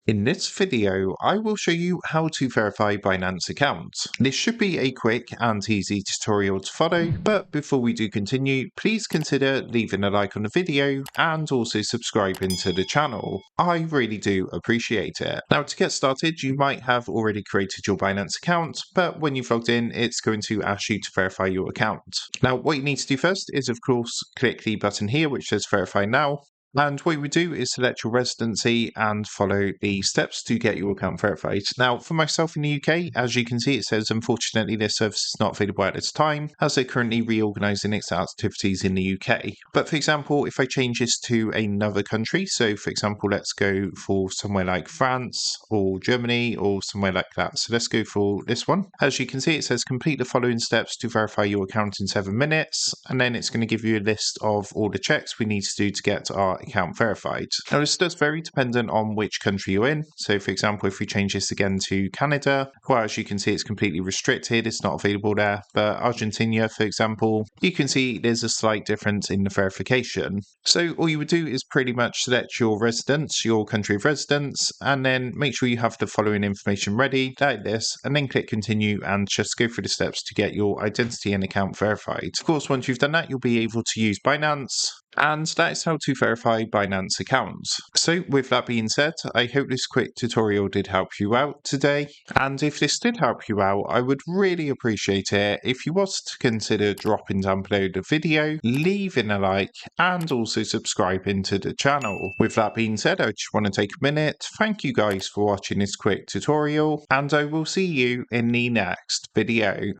In this video, I will show you how to verify Binance accounts. This should be a quick and easy tutorial to follow, but before we do continue, please consider leaving a like on the video and also subscribing to the channel. I really do appreciate it. Now to get started, you might have already created your Binance account, but when you've logged in, it's going to ask you to verify your account. Now what you need to do first is of course click the button here which says verify now. And what you would do is select your residency and follow the steps to get your account verified. Now, for myself in the UK, as you can see, it says unfortunately this service is not available at this time as they're currently reorganising its activities in the UK. But for example, if I change this to another country, so for example, let's go for somewhere like France or Germany or somewhere like that. So let's go for this one. As you can see, it says complete the following steps to verify your account in 7 minutes. And then it's going to give you a list of all the checks we need to do to get our account verified. Now this does vary dependent on which country you're in. So for example, if we change this again to Canada, well, as you can see, it's completely restricted. It's not available there. But Argentina, for example, you can see there's a slight difference in the verification. So all you would do is pretty much select your residence, your country of residence, and then make sure you have the following information ready, like this, and then click continue and just go through the steps to get your identity and account verified. Of course, once you've done that, you'll be able to use Binance. And that is how to verify Binance accounts. So with that being said, I hope this quick tutorial did help you out today. And if this did help you out, I would really appreciate it if you was to consider dropping down below the video, leaving a like, and also subscribing to the channel. With that being said, I just want to take a minute. Thank you guys for watching this quick tutorial, and I will see you in the next video.